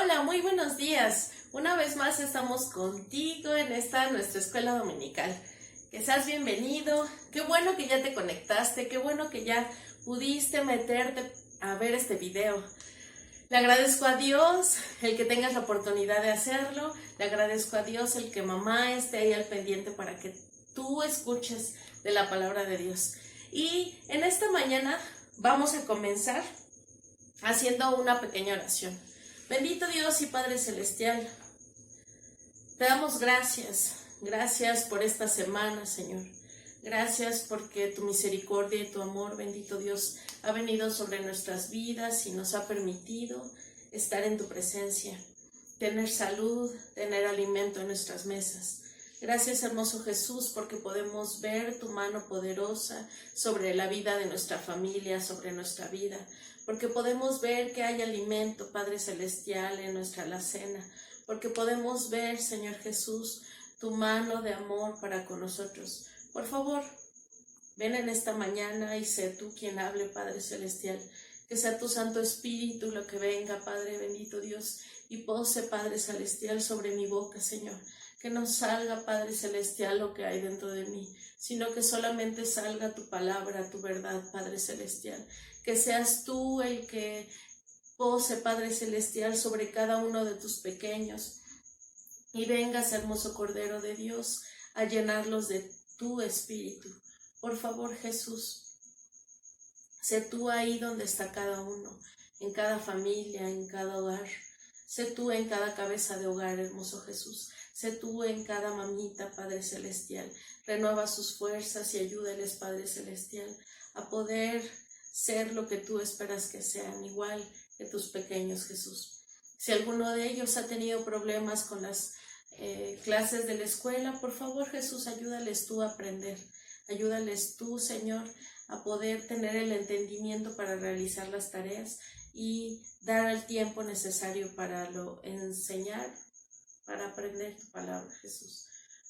Hola, muy buenos días. Una vez más estamos contigo en nuestra escuela dominical. Que seas bienvenido. Qué bueno que ya te conectaste, qué bueno que ya pudiste meterte a ver este video. Le agradezco a Dios el que tengas la oportunidad de hacerlo. Le agradezco a Dios el que mamá esté ahí al pendiente para que tú escuches de la palabra de Dios. Y en esta mañana vamos a comenzar haciendo una pequeña oración. Bendito Dios y Padre Celestial, te damos gracias por esta semana, Señor. Gracias porque tu misericordia y tu amor, bendito Dios, ha venido sobre nuestras vidas y nos ha permitido estar en tu presencia, tener salud, tener alimento en nuestras mesas. Gracias, hermoso Jesús, porque podemos ver tu mano poderosa sobre la vida de nuestra familia, sobre nuestra vida, porque podemos ver que hay alimento, Padre Celestial, en nuestra alacena, porque podemos ver, Señor Jesús, tu mano de amor para con nosotros. Por favor, ven en esta mañana y sé tú quien hable, Padre Celestial, que sea tu Santo Espíritu lo que venga, Padre bendito Dios, y pose, Padre Celestial, sobre mi boca, Señor. Que no salga, Padre Celestial, lo que hay dentro de mí, sino que solamente salga tu palabra, tu verdad, Padre Celestial. Que seas tú el que pose, Padre Celestial, sobre cada uno de tus pequeños. Y vengas, hermoso Cordero de Dios, a llenarlos de tu Espíritu. Por favor, Jesús, sé tú ahí donde está cada uno, en cada familia, en cada hogar. Sé tú en cada cabeza de hogar, hermoso Jesús. Sé tú en cada mamita, Padre Celestial. Renueva sus fuerzas y ayúdales, Padre Celestial, a poder ser lo que tú esperas que sean, igual que tus pequeños, Jesús. Si alguno de ellos ha tenido problemas con las clases de la escuela, por favor, Jesús, ayúdales tú a aprender. Ayúdales tú, Señor, a poder tener el entendimiento para realizar las tareas y dar el tiempo necesario para enseñar, para aprender tu palabra, Jesús.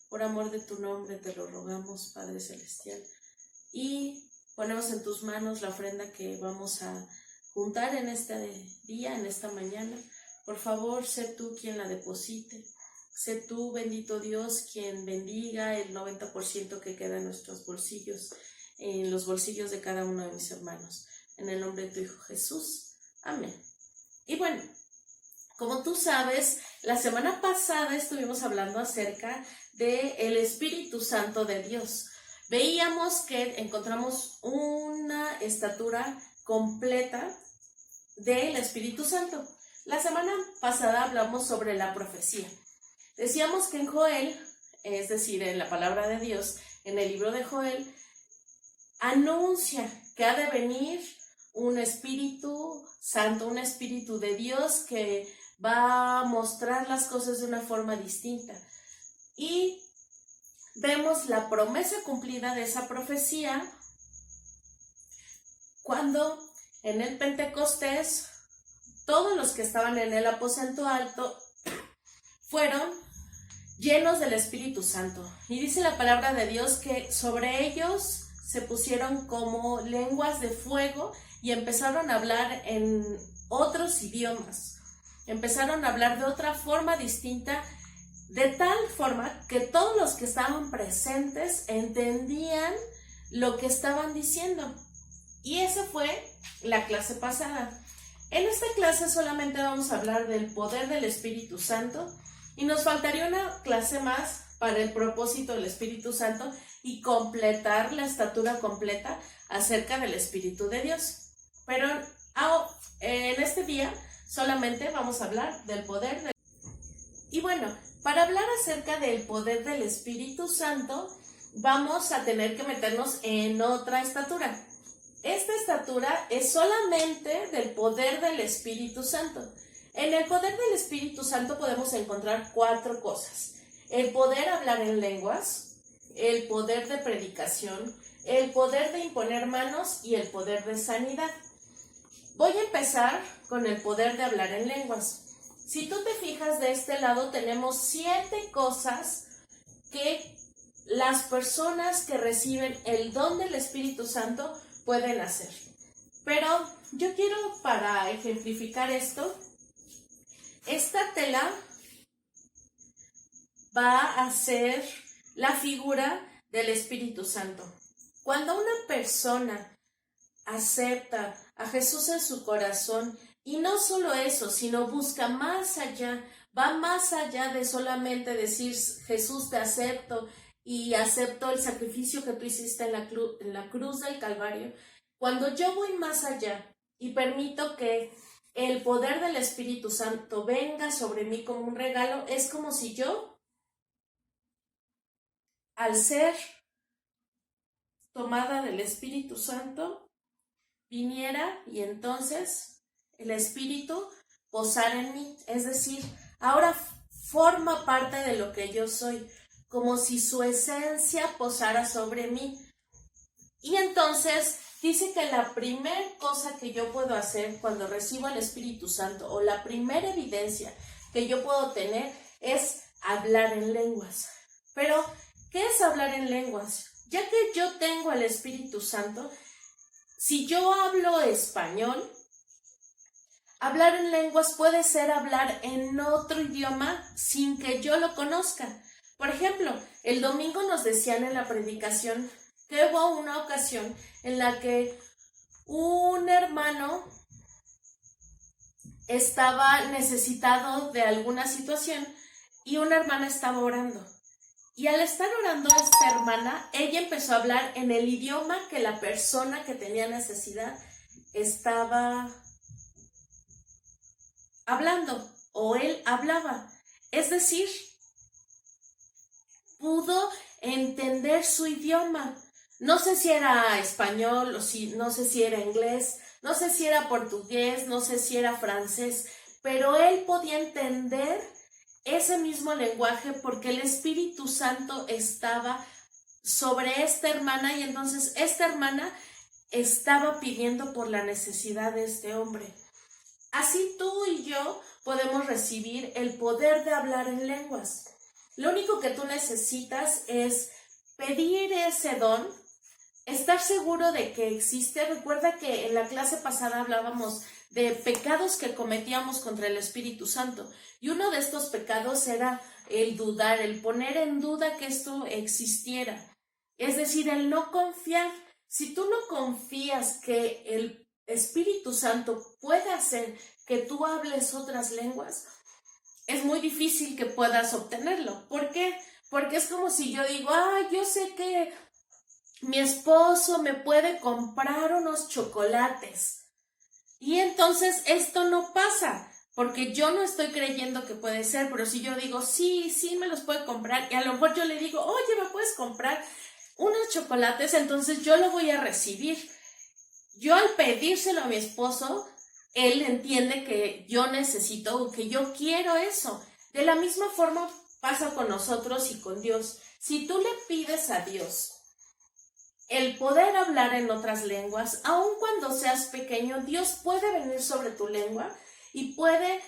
Por amor de tu nombre te lo rogamos, Padre Celestial. Y ponemos en tus manos la ofrenda que vamos a juntar en este día, en esta mañana. Por favor, sé tú quien la deposite. Sé tú, bendito Dios, quien bendiga el 90% que queda en nuestros bolsillos, en los bolsillos de cada uno de mis hermanos. En el nombre de tu Hijo Jesús. Amén. Y bueno, como tú sabes, la semana pasada estuvimos hablando acerca del Espíritu Santo de Dios. Veíamos que encontramos una estatura completa del Espíritu Santo. La semana pasada hablamos sobre la profecía. Decíamos que en Joel, es decir, en la palabra de Dios, en el libro de Joel, anuncia que ha de venir un Espíritu Santo, un Espíritu de Dios que va a mostrar las cosas de una forma distinta. Y vemos la promesa cumplida de esa profecía cuando en el Pentecostés todos los que estaban en el aposento alto fueron llenos del Espíritu Santo. Y dice la palabra de Dios que sobre ellos se pusieron como lenguas de fuego y empezaron a hablar en otros idiomas. Empezaron a hablar de otra forma distinta, de tal forma que todos los que estaban presentes entendían lo que estaban diciendo. Y esa fue la clase pasada. En esta clase solamente vamos a hablar del poder del Espíritu Santo y nos faltaría una clase más para el propósito del Espíritu Santo y completar la estatura completa acerca del Espíritu de Dios. Pero en este día solamente vamos a hablar del poder del... Y bueno, para hablar acerca del poder del Espíritu Santo, vamos a tener que meternos en otra estatura. Esta estatura es solamente del poder del Espíritu Santo. En el poder del Espíritu Santo podemos encontrar 4 cosas. El poder hablar en lenguas, el poder de predicación, el poder de imponer manos y el poder de sanidad. Voy a empezar con el poder de hablar en lenguas. Si tú te fijas, de este lado tenemos 7 cosas que las personas que reciben el don del Espíritu Santo pueden hacer. Pero yo quiero, para ejemplificar esto, esta tela va a ser la figura del Espíritu Santo. Cuando una persona acepta a Jesús en su corazón, y no solo eso, sino busca más allá, va más allá de solamente decir, Jesús, te acepto y acepto el sacrificio que tú hiciste en la cruz del Calvario. Cuando yo voy más allá y permito que el poder del Espíritu Santo venga sobre mí como un regalo, es como si yo, al ser tomada del Espíritu Santo, viniera y entonces el Espíritu posara en mí, es decir, ahora forma parte de lo que yo soy, como si su esencia posara sobre mí. Y entonces dice que la primera cosa que yo puedo hacer cuando recibo el Espíritu Santo, o la primera evidencia que yo puedo tener, es hablar en lenguas. Pero, ¿qué es hablar en lenguas? Ya que yo tengo el Espíritu Santo, si yo hablo español, hablar en lenguas puede ser hablar en otro idioma sin que yo lo conozca. Por ejemplo, el domingo nos decían en la predicación que hubo una ocasión en la que un hermano estaba necesitado de alguna situación y una hermana estaba orando. Y al estar orando esta hermana, ella empezó a hablar en el idioma que la persona que tenía necesidad estaba hablando, o él hablaba. Es decir, pudo entender su idioma. No sé si era español, no sé si era inglés, no sé si era portugués, no sé si era francés, pero él podía entender ese mismo lenguaje porque el Espíritu Santo estaba sobre esta hermana y entonces esta hermana estaba pidiendo por la necesidad de este hombre. Así tú y yo podemos recibir el poder de hablar en lenguas. Lo único que tú necesitas es pedir ese don, estar seguro de que existe. Recuerda que en la clase pasada hablábamos de pecados que cometíamos contra el Espíritu Santo. Y uno de estos pecados era el dudar, el poner en duda que esto existiera. Es decir, el no confiar. Si tú no confías que el Espíritu Santo puede hacer que tú hables otras lenguas, es muy difícil que puedas obtenerlo. ¿Por qué? Porque es como si yo digo, yo sé que mi esposo me puede comprar unos chocolates. Y entonces esto no pasa, porque yo no estoy creyendo que puede ser, pero si yo digo, sí me los puede comprar, y a lo mejor yo le digo, oye, ¿me puedes comprar unos chocolates? Entonces yo lo voy a recibir. Yo al pedírselo a mi esposo, él entiende que yo necesito o que yo quiero eso. De la misma forma pasa con nosotros y con Dios. Si tú le pides a Dios el poder hablar en otras lenguas, aun cuando seas pequeño, Dios puede venir sobre tu lengua y puede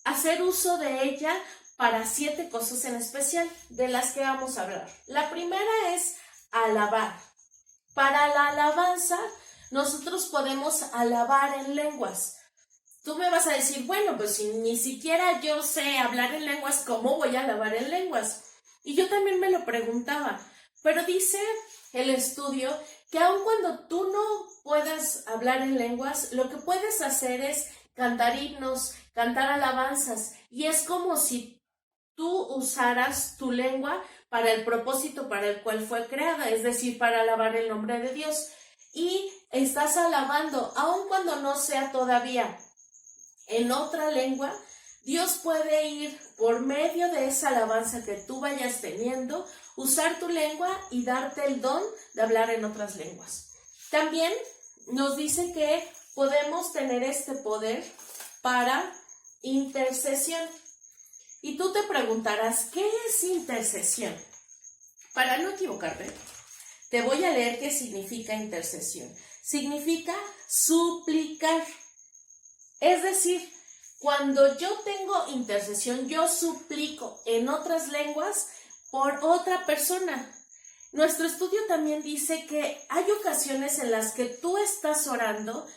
hacer uso de ella para 7 cosas en especial, de las que vamos a hablar. La primera es alabar. Para la alabanza, nosotros podemos alabar en lenguas. Tú me vas a decir, bueno, pues si ni siquiera yo sé hablar en lenguas, ¿cómo voy a alabar en lenguas? Y yo también me lo preguntaba, pero dice el estudio que aun cuando tú no puedas hablar en lenguas, lo que puedes hacer es cantar himnos, cantar alabanzas, y es como si tú usaras tu lengua para el propósito para el cual fue creada, es decir, para alabar el nombre de Dios. Y estás alabando, aun cuando no sea todavía en otra lengua, Dios puede ir por medio de esa alabanza que tú vayas teniendo, usar tu lengua y darte el don de hablar en otras lenguas. También nos dice que podemos tener este poder para intercesión. Y tú te preguntarás, ¿qué es intercesión? Para no equivocarte, te voy a leer qué significa intercesión. Significa suplicar. Es decir, cuando yo tengo intercesión, yo suplico en otras lenguas por otra persona. Nuestro estudio también dice que hay ocasiones en las que tú estás orando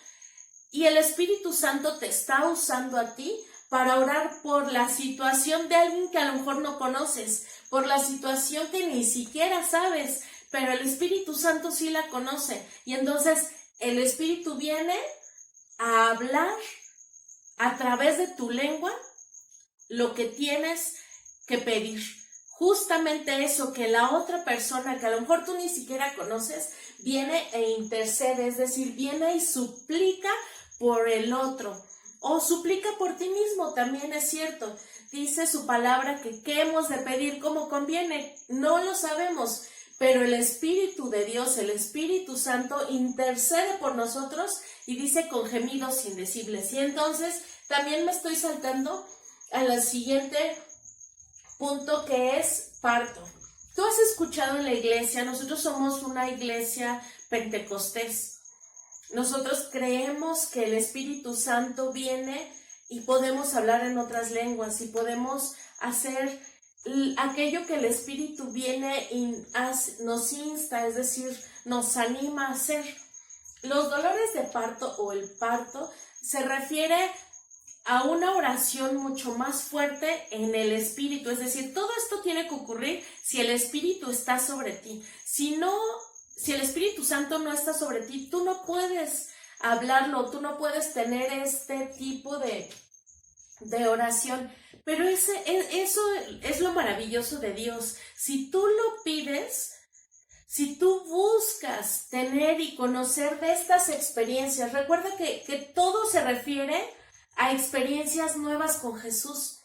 y el Espíritu Santo te está usando a ti para orar por la situación de alguien que a lo mejor no conoces, por la situación que ni siquiera sabes, pero el Espíritu Santo sí la conoce. Y entonces el Espíritu viene a hablar a través de tu lengua lo que tienes que pedir. Justamente eso, que la otra persona que a lo mejor tú ni siquiera conoces, viene e intercede, es decir, viene y suplica por el otro. O suplica por ti mismo, también es cierto. Dice su palabra que qué hemos de pedir como conviene. No lo sabemos, pero el Espíritu de Dios, el Espíritu Santo, intercede por nosotros y dice con gemidos indecibles. Y entonces también me estoy saltando al siguiente punto, que es parto. Tú has escuchado en la iglesia, nosotros somos una iglesia pentecostés. Nosotros creemos que el Espíritu Santo viene y podemos hablar en otras lenguas y podemos hacer aquello que el Espíritu viene y nos insta, es decir, nos anima a hacer. Los dolores de parto o el parto se refiere a una oración mucho más fuerte en el Espíritu, es decir, todo esto tiene que ocurrir si el Espíritu está sobre ti. Si el Espíritu Santo no está sobre ti, tú no puedes hablarlo, tú no puedes tener este tipo de oración. Pero eso es lo maravilloso de Dios. Si tú lo pides, si tú buscas tener y conocer de estas experiencias, recuerda que todo se refiere a experiencias nuevas con Jesús.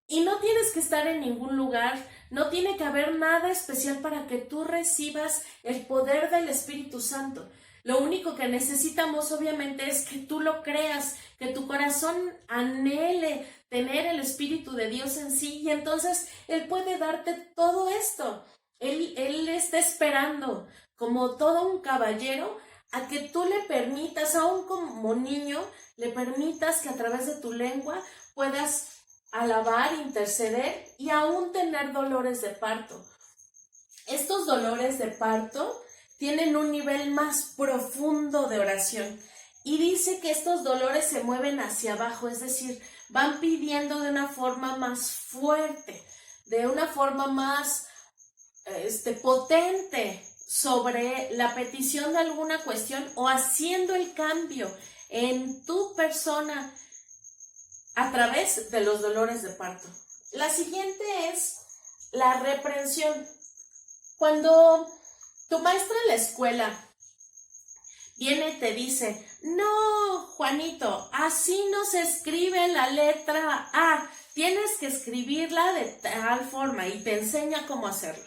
Y no tienes que estar en ningún lugar, no tiene que haber nada especial para que tú recibas el poder del Espíritu Santo. Lo único que necesitamos obviamente es que tú lo creas, que tu corazón anhele tener el Espíritu de Dios en sí, y entonces Él puede darte todo esto. Él está esperando, como todo un caballero, a que tú le permitas, aún como niño, le permitas que a través de tu lengua puedas alabar, interceder y aún tener dolores de parto. Estos dolores de parto tienen un nivel más profundo de oración y dice que estos dolores se mueven hacia abajo, es decir, van pidiendo de una forma más fuerte, de una forma más potente sobre la petición de alguna cuestión o haciendo el cambio en tu persona a través de los dolores de parto. La siguiente es la reprensión. Cuando tu maestra en la escuela viene y te dice, no, Juanito, así no se escribe la letra A, tienes que escribirla de tal forma, y te enseña cómo hacerlo.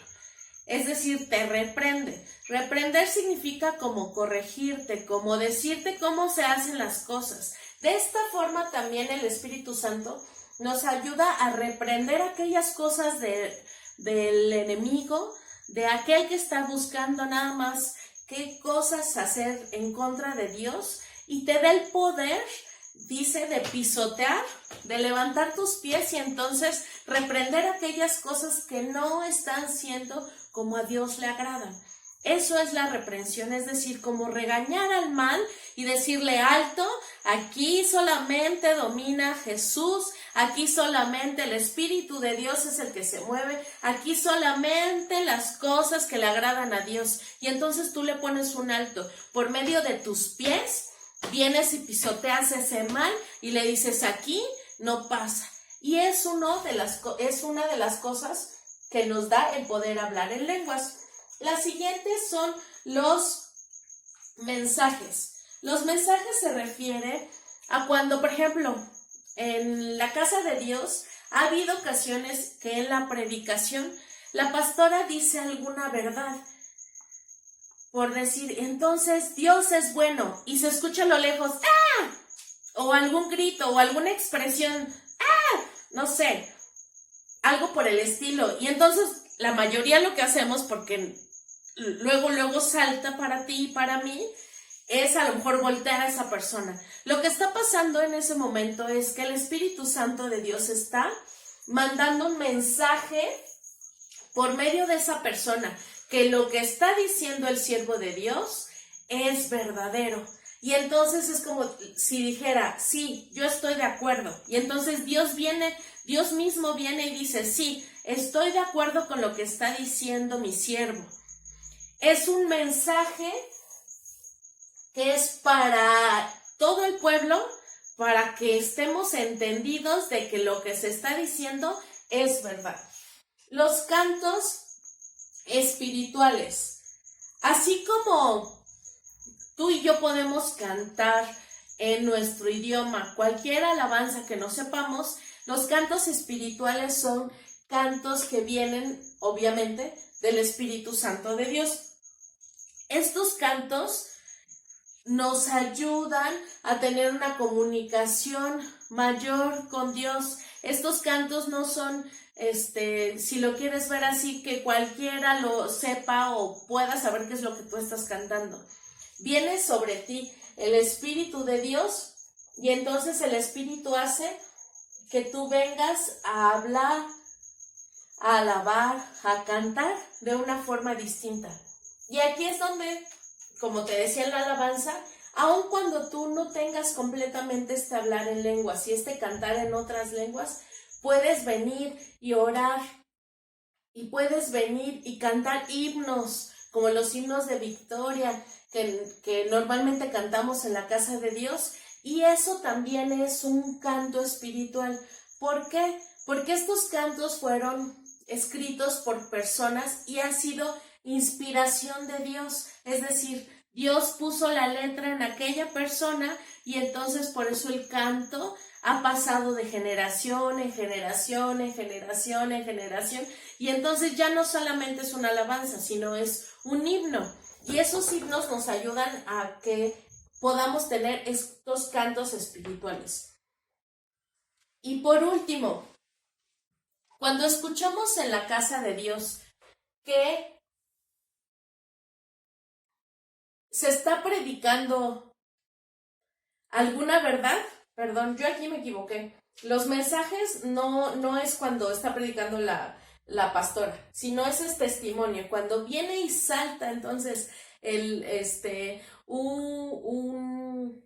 Es decir, te reprende. Reprender significa como corregirte, como decirte cómo se hacen las cosas. De esta forma también el Espíritu Santo nos ayuda a reprender aquellas cosas del enemigo, de aquel que está buscando nada más qué cosas hacer en contra de Dios, y te da el poder, dice, de pisotear, de levantar tus pies y entonces reprender aquellas cosas que no están siendo como a Dios le agradan. Eso es la reprensión, es decir, como regañar al mal y decirle alto, aquí solamente domina Jesús, aquí solamente el Espíritu de Dios es el que se mueve, aquí solamente las cosas que le agradan a Dios. Y entonces tú le pones un alto por medio de tus pies, vienes y pisoteas ese mal y le dices aquí no pasa. Y es una de las cosas que nos da el poder hablar en lenguas. Las siguientes son los mensajes. Los mensajes se refieren a cuando, por ejemplo, en la casa de Dios ha habido ocasiones que en la predicación la pastora dice alguna verdad. Por decir, entonces Dios es bueno, y se escucha a lo lejos, ¡ah! O algún grito o alguna expresión, ¡ah! No sé, algo por el estilo. Y entonces la mayoría lo que hacemos, porque luego salta para ti y para mí, es a lo mejor voltear a esa persona. Lo que está pasando en ese momento es que el Espíritu Santo de Dios está mandando un mensaje por medio de esa persona, que lo que está diciendo el siervo de Dios es verdadero. Y entonces es como si dijera, sí, yo estoy de acuerdo. Y entonces Dios mismo viene y dice, sí, estoy de acuerdo con lo que está diciendo mi siervo. Es un mensaje que es para todo el pueblo, para que estemos entendidos de que lo que se está diciendo es verdad. Los cantos espirituales, así como tú y yo podemos cantar en nuestro idioma cualquier alabanza que no sepamos, los cantos espirituales son cantos que vienen, obviamente, del Espíritu Santo de Dios. Estos cantos nos ayudan a tener una comunicación mayor con Dios. Estos cantos no son, si lo quieres ver así, que cualquiera lo sepa o pueda saber qué es lo que tú estás cantando. Viene sobre ti el Espíritu de Dios y entonces el Espíritu hace que tú vengas a hablar, a alabar, a cantar de una forma distinta. Y aquí es donde, como te decía en la alabanza, aun cuando tú no tengas completamente este hablar en lenguas y este cantar en otras lenguas, puedes venir y orar y puedes venir y cantar himnos, como los himnos de victoria que normalmente cantamos en la casa de Dios, y eso también es un canto espiritual. ¿Por qué? Porque estos cantos fueron escritos por personas y ha sido inspiración de Dios, es decir, Dios puso la letra en aquella persona y entonces por eso el canto ha pasado de generación en generación, en generación, en generación, y entonces ya no solamente es una alabanza, sino es un himno. Y esos himnos nos ayudan a que podamos tener estos cantos espirituales. Y por último, cuando escuchamos en la casa de Dios que se está predicando alguna verdad, perdón, yo aquí me equivoqué. Los mensajes no es cuando está predicando la pastora, sino ese es testimonio. Cuando viene y salta entonces un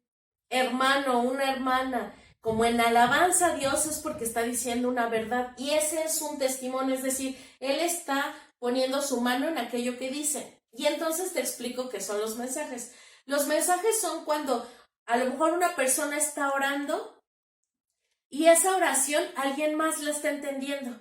hermano, una hermana, como en alabanza a Dios, es porque está diciendo una verdad y ese es un testimonio, es decir, él está poniendo su mano en aquello que dice. Y entonces te explico qué son los mensajes. Los mensajes son cuando a lo mejor una persona está orando y esa oración alguien más la está entendiendo.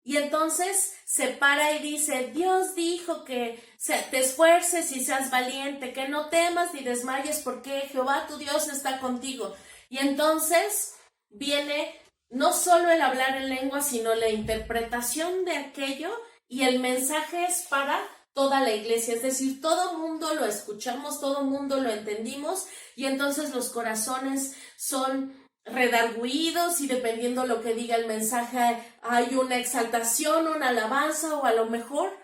Y entonces se para y dice, Dios dijo que te esfuerces y seas valiente, que no temas ni desmayes porque Jehová tu Dios está contigo. Y entonces viene no solo el hablar en lengua, sino la interpretación de aquello y el mensaje es para toda la iglesia, es decir, todo mundo lo escuchamos, todo mundo lo entendimos y entonces los corazones son redarguidos y dependiendo lo que diga el mensaje hay una exaltación, una alabanza o a lo mejor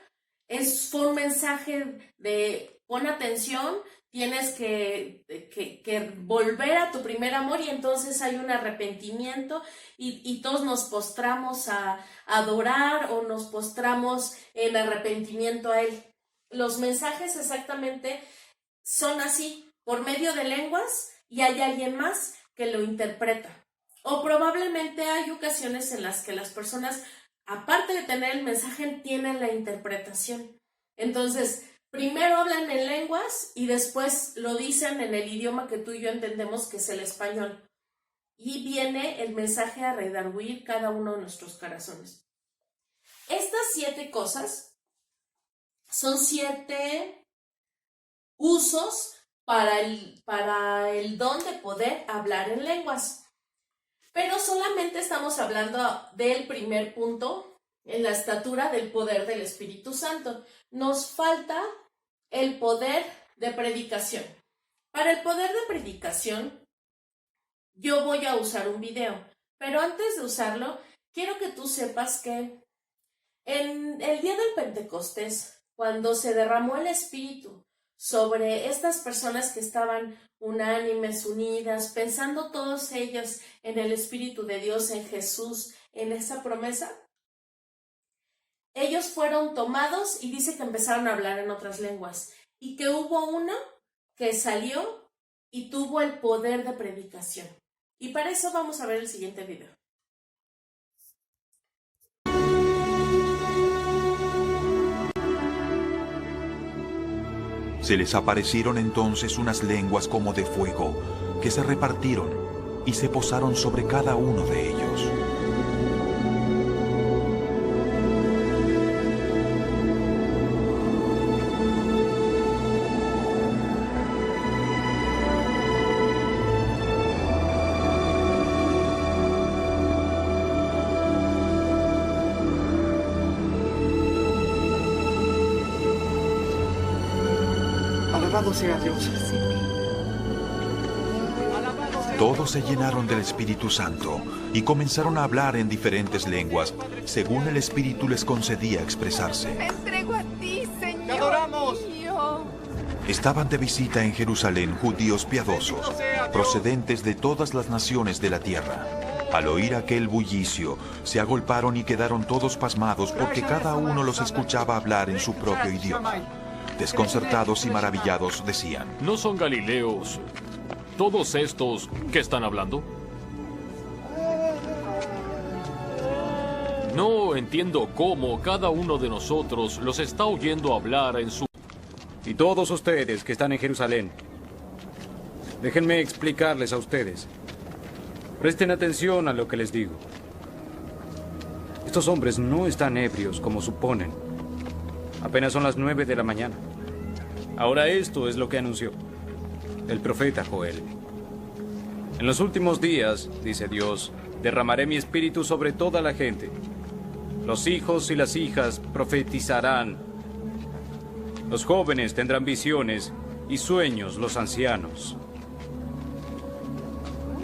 fue un mensaje de pon atención, tienes que volver a tu primer amor y entonces hay un arrepentimiento y todos nos postramos a adorar o nos postramos en arrepentimiento a Él. Los mensajes exactamente son así, por medio de lenguas y hay alguien más que lo interpreta. O probablemente hay ocasiones en las que las personas, aparte de tener el mensaje, tienen la interpretación. Entonces, primero hablan en lenguas y después lo dicen en el idioma que tú y yo entendemos, que es el español. Y viene el mensaje a redarguir cada uno de nuestros corazones. Estas 7 cosas son 7 usos para el don de poder hablar en lenguas. Pero solamente estamos hablando del primer punto, en la estatura del poder del Espíritu Santo. Nos falta el poder de predicación. Para el poder de predicación, yo voy a usar un video, pero antes de usarlo, quiero que tú sepas que en el día del Pentecostés, cuando se derramó el Espíritu sobre estas personas que estaban unánimes, unidas, pensando todos ellos en el Espíritu de Dios, en Jesús, en esa promesa, ellos fueron tomados y dice que empezaron a hablar en otras lenguas y que hubo uno que salió y tuvo el poder de predicación. Y para eso vamos a ver el siguiente video. Se les aparecieron entonces unas lenguas como de fuego, que se repartieron y se posaron sobre cada uno de ellos. Alabado sea Dios. Todos se llenaron del Espíritu Santo y comenzaron a hablar en diferentes lenguas, según el Espíritu les concedía expresarse. Me entrego a ti, Señor. ¡Te adoramos! Mío. Estaban de visita en Jerusalén judíos piadosos, procedentes de todas las naciones de la tierra. Al oír aquel bullicio, se agolparon y quedaron todos pasmados porque cada uno los escuchaba hablar en su propio idioma. Desconcertados y maravillados decían: ¿No son galileos todos estos que están hablando? No entiendo cómo cada uno de nosotros los está oyendo hablar en su... Y todos ustedes que están en Jerusalén, déjenme explicarles a ustedes. Presten atención a lo que les digo. Estos hombres no están ebrios como suponen. Apenas son las 9 de la mañana. Ahora esto es lo que anunció el profeta Joel. En los últimos días, dice Dios, derramaré mi espíritu sobre toda la gente. Los hijos y las hijas profetizarán. Los jóvenes tendrán visiones y sueños los ancianos.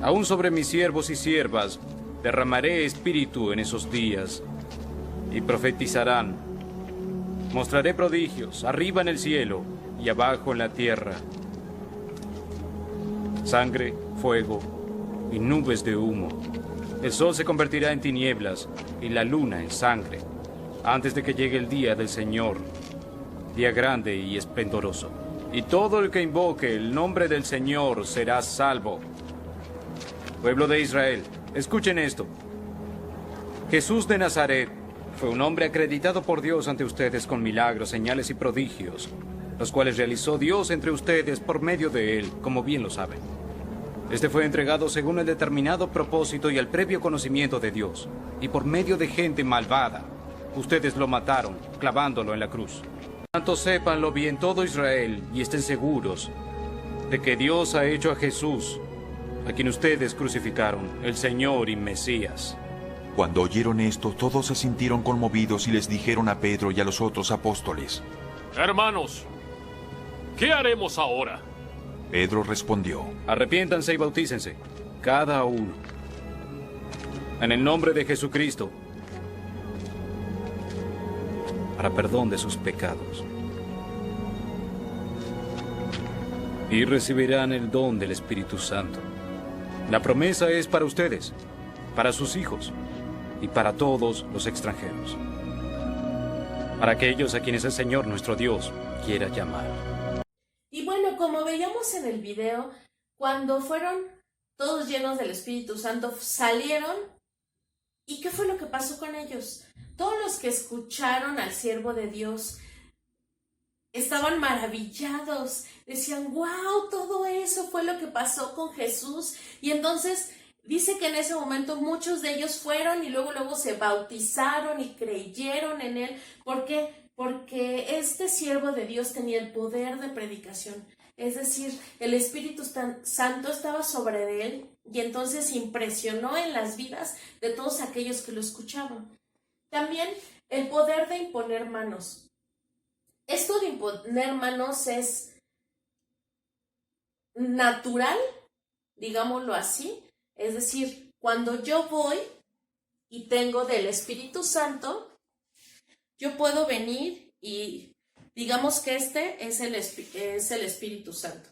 Aún sobre mis siervos y siervas derramaré espíritu en esos días y profetizarán. Mostraré prodigios arriba en el cielo y abajo en la tierra. Sangre, fuego y nubes de humo. El sol se convertirá en tinieblas y la luna en sangre, antes de que llegue el día del Señor, día grande y esplendoroso. Y todo el que invoque el nombre del Señor será salvo. Pueblo de Israel, escuchen esto. Jesús de Nazaret fue un hombre acreditado por Dios ante ustedes con milagros, señales y prodigios, los cuales realizó Dios entre ustedes por medio de él, como bien lo saben. Este fue entregado según el determinado propósito y el previo conocimiento de Dios, y por medio de gente malvada. Ustedes lo mataron, clavándolo en la cruz. Tanto sépanlo bien todo Israel y estén seguros de que Dios ha hecho a Jesús, a quien ustedes crucificaron, el Señor y Mesías. Cuando oyeron esto, todos se sintieron conmovidos y les dijeron a Pedro y a los otros apóstoles: Hermanos, ¿qué haremos ahora? Pedro respondió: Arrepiéntanse y bautícense, cada uno, en el nombre de Jesucristo, para perdón de sus pecados. Y recibirán el don del Espíritu Santo. La promesa es para ustedes, para sus hijos y para todos los extranjeros, para aquellos a quienes el Señor nuestro Dios quiera llamar. Y bueno, como veíamos en el video, cuando fueron todos llenos del Espíritu Santo, salieron. ¿Y qué fue lo que pasó con ellos? Todos los que escucharon al siervo de Dios estaban maravillados. Decían: wow, todo eso fue lo que pasó con Jesús. Y entonces dice que en ese momento muchos de ellos fueron y luego se bautizaron y creyeron en él. ¿Por qué? Porque este siervo de Dios tenía el poder de predicación. Es decir, el Espíritu Santo estaba sobre él y entonces impresionó en las vidas de todos aquellos que lo escuchaban. También el poder de imponer manos. Esto de imponer manos es natural, digámoslo así. Es decir, cuando yo voy y tengo del Espíritu Santo, yo puedo venir y digamos que este es el Espíritu Santo.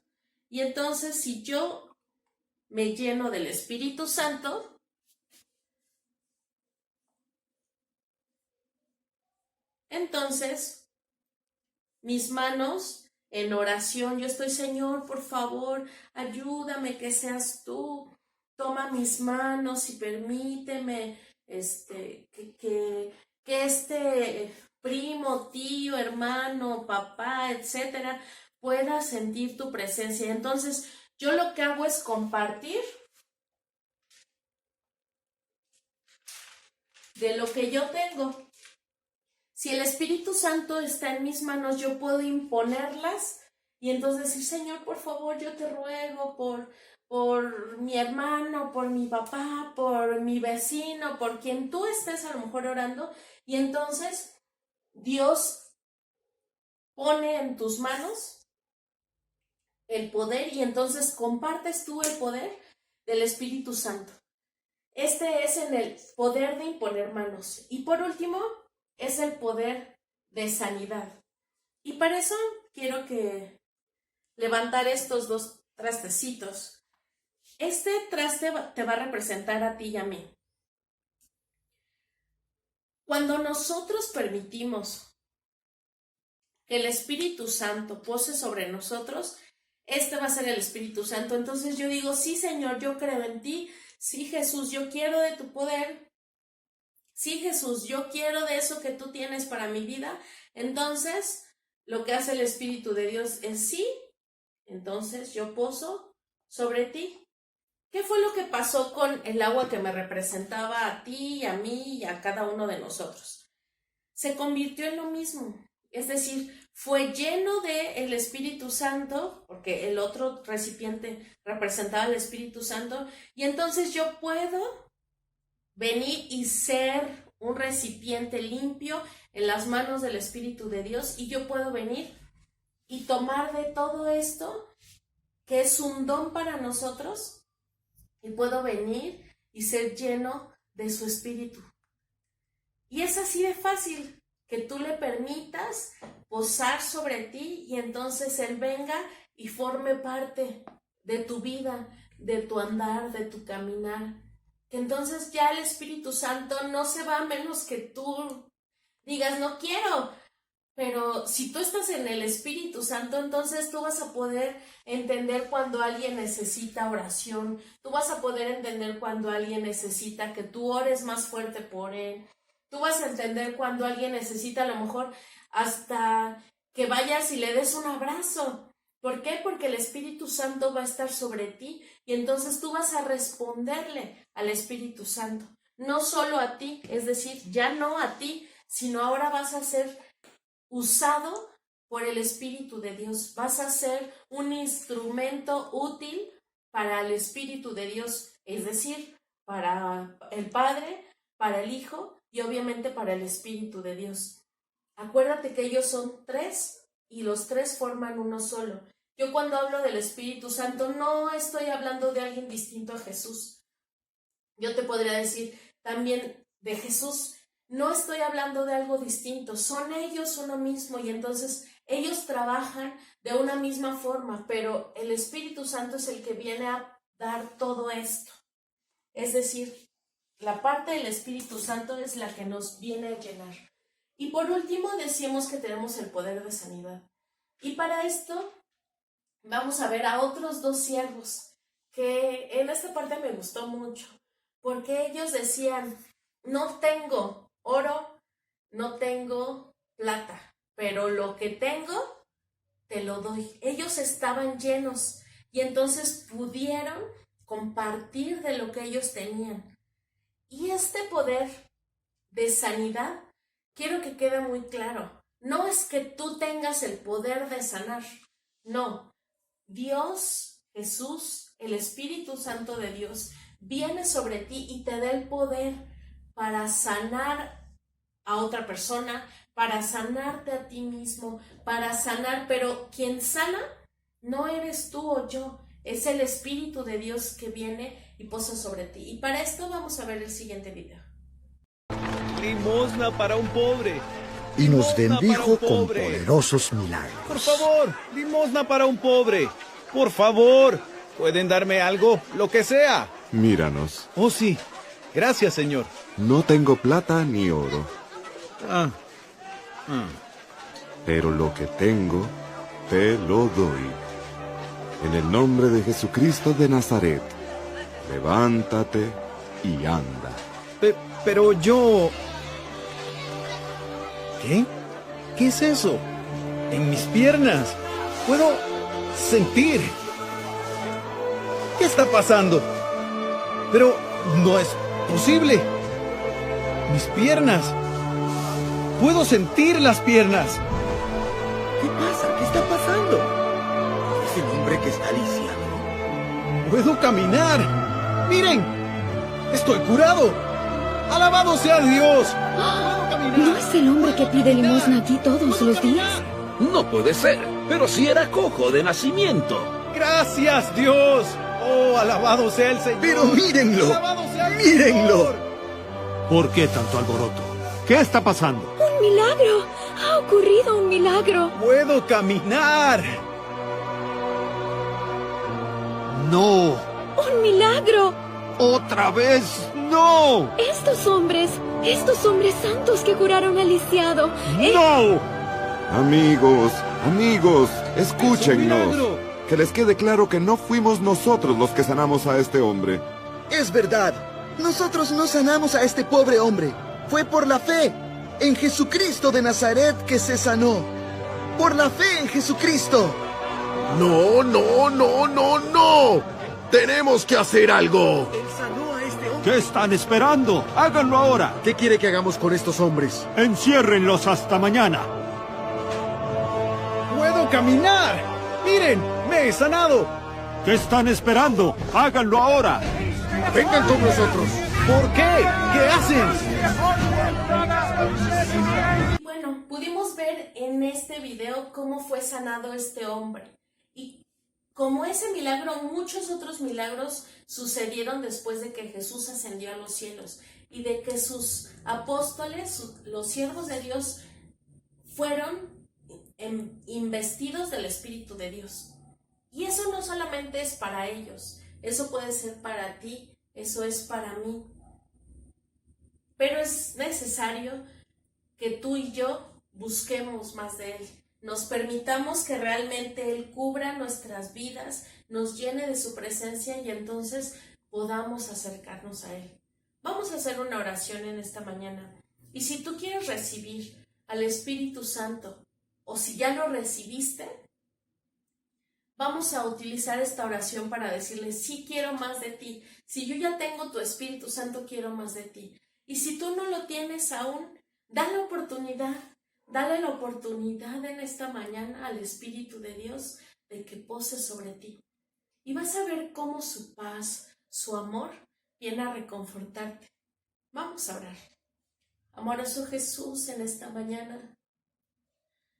Y entonces, si yo me lleno del Espíritu Santo, entonces mis manos en oración. Yo estoy, Señor, por favor, ayúdame que seas tú. Toma mis manos y permíteme que este primo, tío, hermano, papá, etcétera, pueda sentir tu presencia. Entonces, yo lo que hago es compartir de lo que yo tengo. Si el Espíritu Santo está en mis manos, yo puedo imponerlas y entonces decir, Señor, por favor, yo te ruego por mi hermano, por mi papá, por mi vecino, por quien tú estés a lo mejor orando, y entonces Dios pone en tus manos el poder y entonces compartes tú el poder del Espíritu Santo. Este es en el poder de imponer manos. Y por último, es el poder de sanidad. Y para eso quiero que levantar estos dos trastecitos. Este traste te va a representar a ti y a mí. Cuando nosotros permitimos que el Espíritu Santo pose sobre nosotros, este va a ser el Espíritu Santo. Entonces yo digo, sí, Señor, yo creo en ti. Sí, Jesús, yo quiero de tu poder. Sí, Jesús, yo quiero de eso que tú tienes para mi vida. Entonces, lo que hace el Espíritu de Dios es sí. Entonces, yo poso sobre ti. ¿Qué fue lo que pasó con el agua que me representaba a ti, a mí y a cada uno de nosotros? Se convirtió en lo mismo. Es decir, fue lleno del Espíritu Santo, porque el otro recipiente representaba al Espíritu Santo, y entonces yo puedo venir y ser un recipiente limpio en las manos del Espíritu de Dios, y yo puedo venir y tomar de todo esto, que es un don para nosotros, y puedo venir y ser lleno de su Espíritu. Y es así de fácil, que tú le permitas posar sobre ti y entonces Él venga y forme parte de tu vida, de tu andar, de tu caminar. Que entonces ya el Espíritu Santo no se va a menos que tú digas, no quiero. Pero si tú estás en el Espíritu Santo, entonces tú vas a poder entender cuando alguien necesita oración. Tú vas a poder entender cuando alguien necesita que tú ores más fuerte por él. Tú vas a entender cuando alguien necesita a lo mejor hasta que vayas y le des un abrazo. ¿Por qué? Porque el Espíritu Santo va a estar sobre ti y entonces tú vas a responderle al Espíritu Santo. No solo a ti, es decir, ya no a ti, sino ahora vas a ser usado por el Espíritu de Dios. Vas a ser un instrumento útil para el Espíritu de Dios, es decir, para el Padre, para el Hijo y obviamente para el Espíritu de Dios. Acuérdate que ellos son tres y los tres forman uno solo. Yo cuando hablo del Espíritu Santo no estoy hablando de alguien distinto a Jesús. Yo te podría decir también de Jesús. No estoy hablando de algo distinto, son ellos uno mismo y entonces ellos trabajan de una misma forma, pero el Espíritu Santo es el que viene a dar todo esto. Es decir, la parte del Espíritu Santo es la que nos viene a llenar. Y por último decimos que tenemos el poder de sanidad. Y para esto vamos a ver a otros dos siervos que en esta parte me gustó mucho, porque ellos decían, no tengo oro, no tengo plata, pero lo que tengo, te lo doy. Ellos estaban llenos y entonces pudieron compartir de lo que ellos tenían. Y este poder de sanidad, quiero que quede muy claro, no es que tú tengas el poder de sanar, no. Dios, Jesús, el Espíritu Santo de Dios, viene sobre ti y te da el poder para sanar a otra persona, para sanarte a ti mismo, para sanar, pero quien sana no eres tú o yo, es el Espíritu de Dios que viene y posa sobre ti. Y para esto vamos a ver el siguiente video. Limosna para un pobre. Y nos Limosna bendijo para un con pobre. poderosos milagros. Por favor, limosna para un pobre. Por favor, ¿pueden darme algo? Lo que sea. Míranos. Oh, sí. Gracias, Señor. No tengo plata ni oro, pero lo que tengo te lo doy. En el nombre de Jesucristo de Nazaret, levántate y anda. Pero yo... ¿Qué? ¿Qué es eso? En mis piernas. Puedo sentir. ¿Qué está pasando? Pero no es posible. Mis piernas. Puedo sentir las piernas. ¿Qué pasa? ¿Qué está pasando? ¿Es el hombre que está lisiado? Puedo caminar. Miren. Estoy curado. Alabado sea Dios. Puedo caminar. ¿No es el hombre que pide limosna aquí todos los días? No puede ser, pero si era cojo de nacimiento. Gracias, Dios. Oh, alabado sea el Señor. Pero mírenlo. Alabado sea el Mírenlo. Señor. ¿Por qué tanto alboroto? ¿Qué está pasando? ¡Un milagro! ¡Ha ocurrido un milagro! Puedo caminar. No, ¡Un milagro! otra vez, no, Estos hombres santos que curaron al lisiado. no. Amigos, Es un escúchennos. milagro. Que les quede claro que no fuimos nosotros los que sanamos a este hombre. Es verdad. Nosotros no sanamos a este pobre hombre. Fue por la fe en Jesucristo de Nazaret que se sanó. Por la fe en Jesucristo. No, no, no, no, no. Tenemos que hacer algo. Él sanó a este hombre. ¿Qué están esperando? Háganlo ahora. ¿Qué quiere que hagamos con estos hombres? Enciérrenlos hasta mañana. Puedo caminar. Miren, me he sanado. ¿Qué están esperando? Háganlo ahora. Vengan con nosotros. ¿Por qué? ¿Qué hacen? Bueno, pudimos ver en este video cómo fue sanado este hombre. Y como ese milagro, muchos otros milagros sucedieron después de que Jesús ascendió a los cielos y de que sus apóstoles, los siervos de Dios, fueron investidos del Espíritu de Dios. Y eso no solamente es para ellos, eso puede ser para ti, eso es para mí. Pero es necesario que tú y yo busquemos más de Él, nos permitamos que realmente Él cubra nuestras vidas, nos llene de su presencia y entonces podamos acercarnos a Él. Vamos a hacer una oración en esta mañana. Y si tú quieres recibir al Espíritu Santo, o si ya lo recibiste, vamos a utilizar esta oración para decirle, sí quiero más de ti. Si yo ya tengo tu Espíritu Santo, quiero más de ti. Y si tú no lo tienes aún, dale la oportunidad en esta mañana al Espíritu de Dios de que pose sobre ti. Y vas a ver cómo su paz, su amor, viene a reconfortarte. Vamos a orar. Amoroso Jesús, en esta mañana,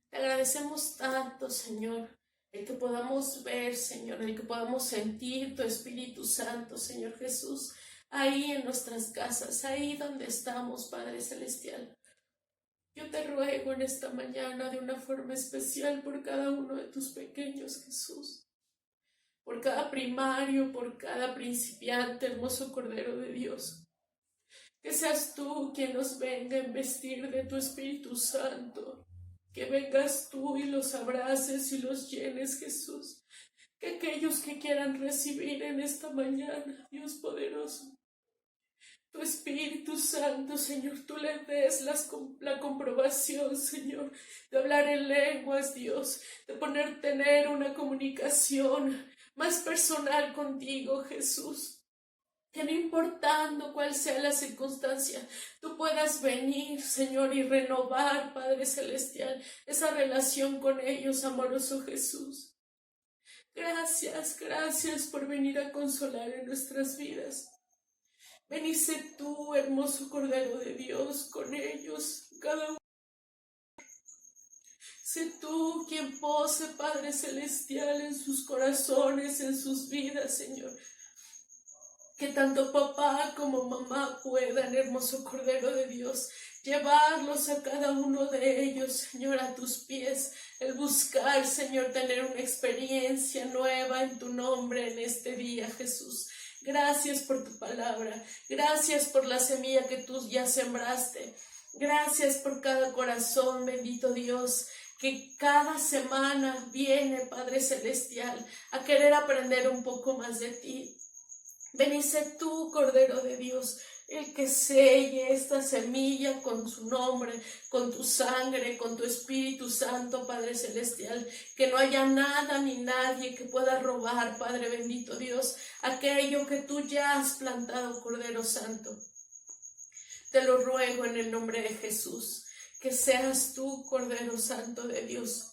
te agradecemos tanto, Señor, el que podamos ver, Señor, el que podamos sentir tu Espíritu Santo, Señor Jesús, ahí en nuestras casas, ahí donde estamos, Padre Celestial. Yo te ruego en esta mañana de una forma especial por cada uno de tus pequeños, Jesús, por cada primario, por cada principiante, hermoso Cordero de Dios. Que seas tú quien nos venga a investir de tu Espíritu Santo. Que vengas tú y los abraces y los llenes, Jesús. Que aquellos que quieran recibir en esta mañana, Dios poderoso, tu Espíritu Santo, Señor, tú le des la comprobación, Señor, de hablar en lenguas, Dios, de tener una comunicación más personal contigo, Jesús. Que no importando cuál sea la circunstancia, tú puedas venir, Señor, y renovar, Padre Celestial, esa relación con ellos, amoroso Jesús. Gracias por venir a consolar en nuestras vidas. Ven y sé tú, hermoso Cordero de Dios, con ellos, cada uno. Sé tú quien pose, Padre Celestial, en sus corazones, en sus vidas, Señor. Que tanto papá como mamá puedan, hermoso Cordero de Dios, llevarlos a cada uno de ellos, Señor, a tus pies. El buscar, Señor, tener una experiencia nueva en tu nombre en este día, Jesús. Gracias por tu palabra. Gracias por la semilla que tú ya sembraste. Gracias por cada corazón, bendito Dios, que cada semana viene, Padre Celestial, a querer aprender un poco más de ti. Ven y sé tú, Cordero de Dios, el que selle esta semilla con su nombre, con tu sangre, con tu Espíritu Santo, Padre Celestial, que no haya nada ni nadie que pueda robar, Padre bendito Dios, aquello que tú ya has plantado, Cordero Santo. Te lo ruego en el nombre de Jesús, que seas tú, Cordero Santo de Dios,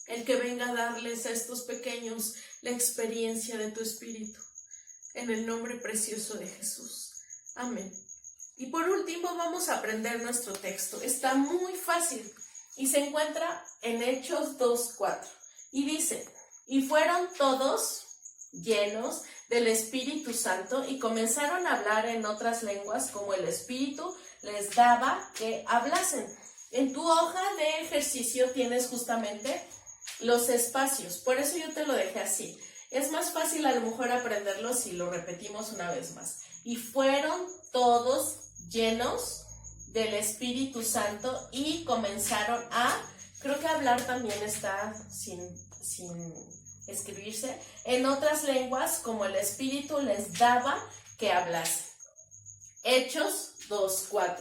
el que venga a darles a estos pequeños la experiencia de tu Espíritu, en el nombre precioso de Jesús. Amén. Y por último vamos a aprender nuestro texto. Está muy fácil y se encuentra en Hechos 2:4. Y dice, y fueron todos llenos del Espíritu Santo y comenzaron a hablar en otras lenguas como el Espíritu les daba que hablasen. En tu hoja de ejercicio tienes justamente los espacios, por eso yo te lo dejé así. Es más fácil a lo mejor aprenderlo si lo repetimos una vez más. Y fueron todos llenos del Espíritu Santo y comenzaron a, creo que hablar también está sin escribirse, en otras lenguas como el Espíritu les daba que hablasen. Hechos 2:4.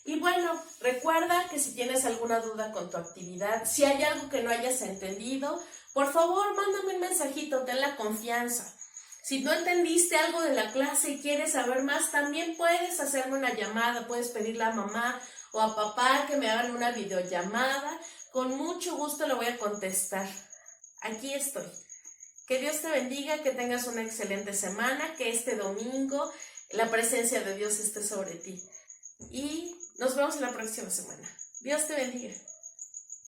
Y bueno, recuerda que si tienes alguna duda con tu actividad, si hay algo que no hayas entendido, por favor, mándame un mensajito, ten la confianza. Si no entendiste algo de la clase y quieres saber más, también puedes hacerme una llamada, puedes pedirle a mamá o a papá que me hagan una videollamada. Con mucho gusto le voy a contestar. Aquí estoy. Que Dios te bendiga, que tengas una excelente semana, que este domingo la presencia de Dios esté sobre ti. Y nos vemos en la próxima semana. Dios te bendiga.